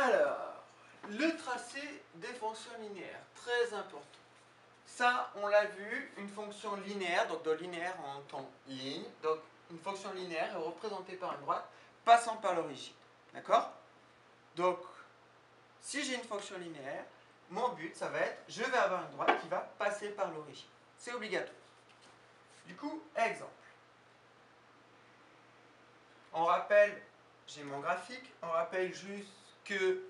Alors, le tracé des fonctions linéaires, très important. Ça, on l'a vu, une fonction linéaire, donc dans linéaire on entend ligne, donc une fonction linéaire est représentée par une droite passant par l'origine. D'accord? Donc, si j'ai une fonction linéaire, mon but, ça va être, je vais avoir une droite qui va passer par l'origine. C'est obligatoire. Du coup, exemple. On rappelle, j'ai mon graphique, on rappelle juste que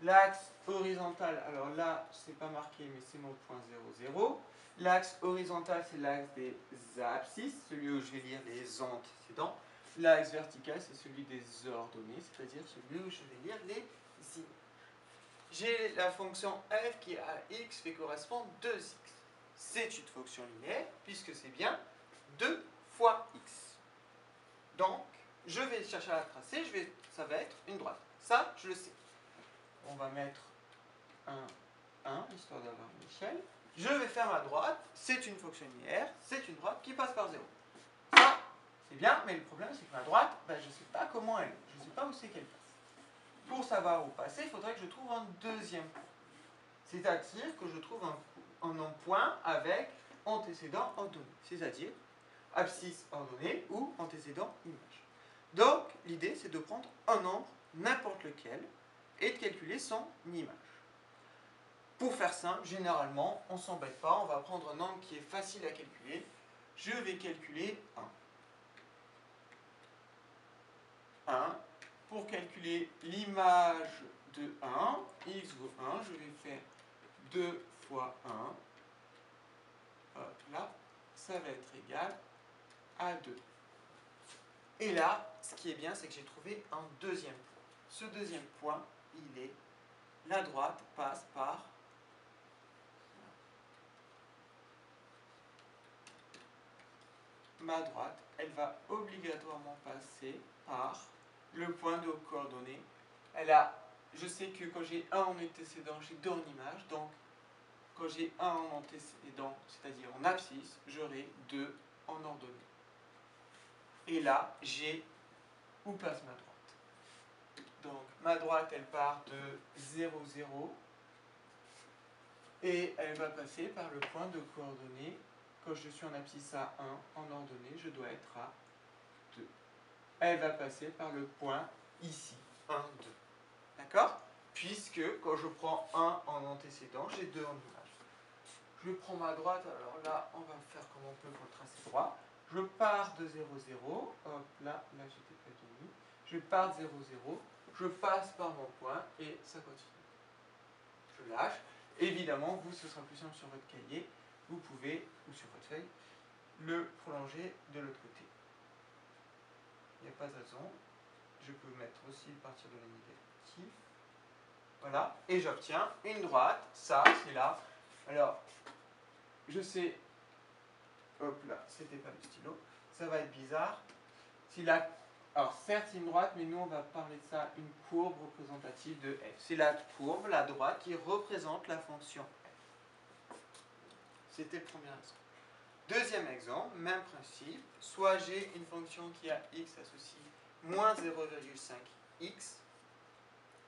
l'axe horizontal, alors là, c'est pas marqué, mais c'est mon point 0, 0. L'axe horizontal, c'est l'axe des abscisses, celui où je vais lire les antécédents. L'axe vertical, c'est celui des ordonnées, c'est-à-dire celui où je vais lire les signes. J'ai la fonction f qui à x fait correspondre 2x. C'est une fonction linéaire, puisque c'est bien 2 fois x. Donc, je vais chercher à la tracer, ça va être une droite. Ça, je le sais. On va mettre 1, histoire d'avoir une échelle. Je vais faire ma droite, c'est une fonction linéaire, c'est une droite qui passe par 0. Ça, c'est bien, mais le problème, c'est que ma droite, je ne sais pas comment elle est, je ne sais pas où c'est qu'elle passe. Pour savoir où passer, il faudrait que je trouve un deuxième point. C'est-à-dire que je trouve un point avec antécédent ordonné, c'est-à-dire abscisse ordonnée ou antécédent image. Donc, l'idée, c'est de prendre un nombre, n'importe lequel, et de calculer son image. Pour faire simple, généralement, on ne s'embête pas, on va prendre un nombre qui est facile à calculer. Je vais calculer 1. 1. Pour calculer l'image de 1, x vaut 1, je vais faire 2 fois 1. Hop là, ça va être égal à 2. Et là, ce qui est bien, c'est que j'ai trouvé un deuxième point. Ce deuxième point, il est, la droite passe par ma droite, elle va obligatoirement passer par le point de coordonnées. Je sais que quand j'ai 1 en antécédent, j'ai 2 en image, donc quand j'ai 1 en antécédent, c'est-à-dire en abscisse, j'aurai 2 en ordonnée. Et là, j'ai où passe ma droite. Donc ma droite, elle part de 0, 0, et elle va passer par le point de coordonnées. Quand je suis en abscisse à 1, en ordonnée, je dois être à 2. Elle va passer par le point ici, 1, 2. D'accord? Puisque quand je prends 1 en antécédent, j'ai 2 en image. Je prends ma droite, alors là, on va faire comme on peut pour le tracé droit. Je pars de 0, 0, hop, là j'étais pas fini. Je pars de 0, 0, je passe par mon point et ça continue. Je lâche. Évidemment, vous, ce sera plus simple sur votre cahier. Vous pouvez, ou sur votre feuille, le prolonger de l'autre côté. Il n'y a pas de raison. Je peux mettre aussi partir de la négative. Voilà, et j'obtiens une droite. Ça, c'est là. Alors, je sais, hop là, c'était pas le stylo. Ça va être bizarre. Alors, certes, c'est une droite, mais nous, on va parler de ça, une courbe représentative de f. C'est la courbe, la droite, qui représente la fonction f. C'était le premier exemple. Deuxième exemple, même principe. Soit j'ai une fonction qui a x associé moins 0,5x.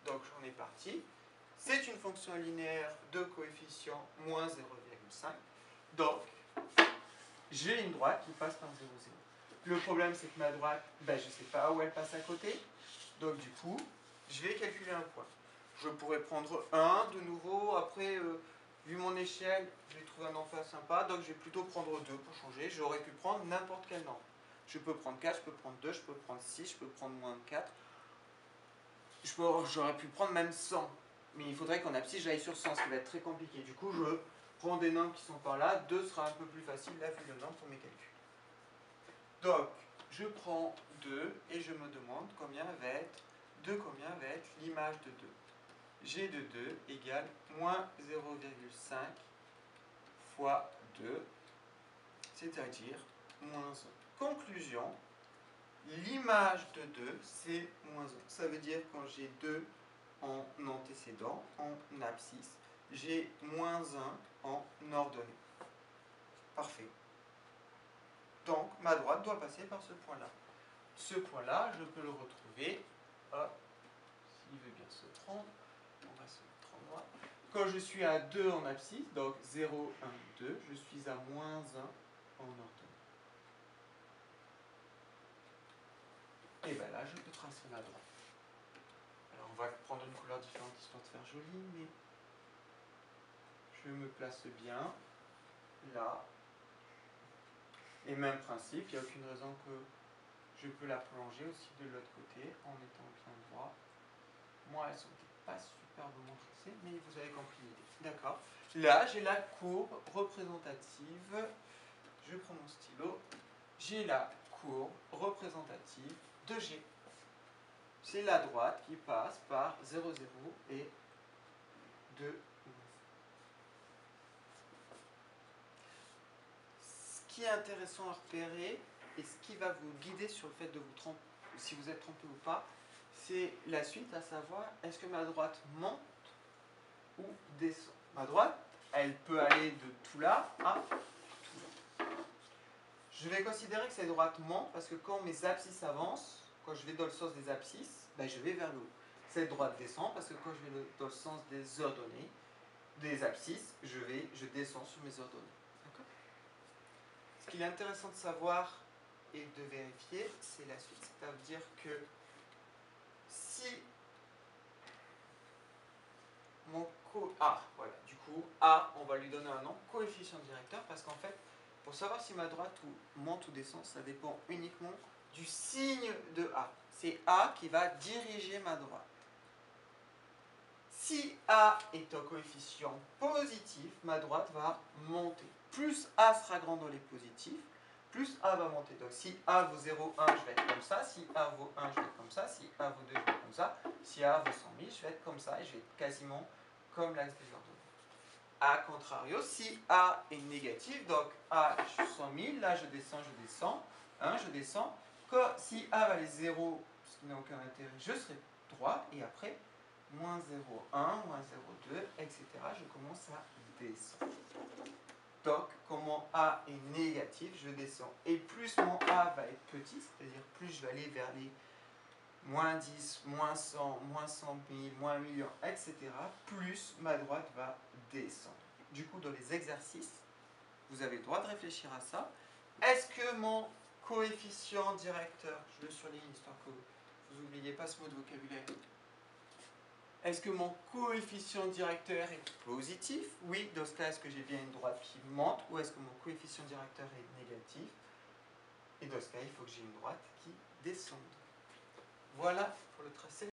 Donc, j'en ai parti. C'est une fonction linéaire de coefficient moins 0,5. Donc, j'ai une droite qui passe par 0,0. Le problème, c'est que ma droite, je ne sais pas où elle passe à côté. Donc, du coup, je vais calculer un point. Je pourrais prendre 1 de nouveau. Après, vu mon échelle, je vais trouver un nombre sympa. Donc, je vais plutôt prendre 2 pour changer. J'aurais pu prendre n'importe quel nombre. Je peux prendre 4, je peux prendre 2, je peux prendre 6, je peux prendre moins 4. J'aurais pu prendre même 100. Mais il faudrait qu'en abscisse, j'aille sur 100, ce qui va être très compliqué. Du coup, je prends des nombres qui sont par là. 2 sera un peu plus facile, là, vu le nombre pour mes calculs. Donc, je prends 2 et je me demande combien va être l'image de 2. G de 2 égale moins 0,5 fois 2, c'est-à-dire moins 1. Conclusion, l'image de 2, c'est moins 1. Ça veut dire quand j'ai 2 en antécédent, en abscisse, j'ai moins 1 en ordonnée. Parfait. Donc, ma droite doit passer par ce point-là. Ce point-là, je peux le retrouver, s'il veut bien se prendre. On va se mettre en droit. Quand je suis à 2 en abscisse, donc 0, 1, 2, je suis à moins 1 en ordonnée. Et bien là, je peux tracer ma droite. Alors, on va prendre une couleur différente histoire de faire joli, mais je me place bien là. Et même principe, il n'y a aucune raison que je peux la prolonger aussi de l'autre côté en étant bien droit. Moi, elles sont pas superbement tracées, mais vous avez compris l'idée. D'accord. Là, j'ai la courbe représentative. Je prends mon stylo. J'ai la courbe représentative de G. C'est la droite qui passe par 0, 0 et 2. Ce qui est intéressant à repérer et ce qui va vous guider sur le fait de vous tromper, si vous êtes trompé ou pas, c'est la suite, à savoir, est-ce que ma droite monte ou descend. Ma droite, elle peut aller de tout là à tout là. Je vais considérer que cette droite monte parce que quand mes abscisses avancent, quand je vais dans le sens des abscisses, ben je vais vers le haut. Cette droite descend parce que quand je vais dans le sens des ordonnées, des abscisses, je descends sur mes ordonnées. D'accord ? Ce qu'il est intéressant de savoir et de vérifier, c'est la suite. C'est-à-dire que si mon voilà, du coup, A, on va lui donner un nom, coefficient directeur, parce qu'en fait, pour savoir si ma droite monte ou descend, ça dépend uniquement du signe de A. C'est A qui va diriger ma droite. Si A est un coefficient positif, ma droite va monter. Plus A sera grand dans les positifs, plus A va monter. Donc si A vaut 0, 1, je vais être comme ça. Si A vaut 1, je vais être comme ça. Si A vaut 2, je vais être comme ça. Si A vaut 100 000, je vais être comme ça. Et je vais être quasiment comme l'axe des ordonnées. A contrario, si A est négatif, donc A, je suis 100 000, là je descends, 1, je descends. Si A valait 0, ce qui n'a aucun intérêt, je serai droit. Et après, moins 0,1, moins 0,2, etc. Je commence à descendre. Donc, comme mon A est négatif, je descends. Et plus mon A va être petit, c'est-à-dire plus je vais aller vers les moins 10, moins 100, moins 100 000, moins 1 million, etc., plus ma droite va descendre. Du coup, dans les exercices, vous avez le droit de réfléchir à ça. Est-ce que mon coefficient directeur, je le surligne histoire que vous n'oubliez pas ce mot de vocabulaire, est-ce que mon coefficient directeur est positif? Oui, dans ce cas, est-ce que j'ai bien une droite qui monte ou est-ce que mon coefficient directeur est négatif? Et dans ce cas, il faut que j'ai une droite qui descende. Voilà pour le tracé.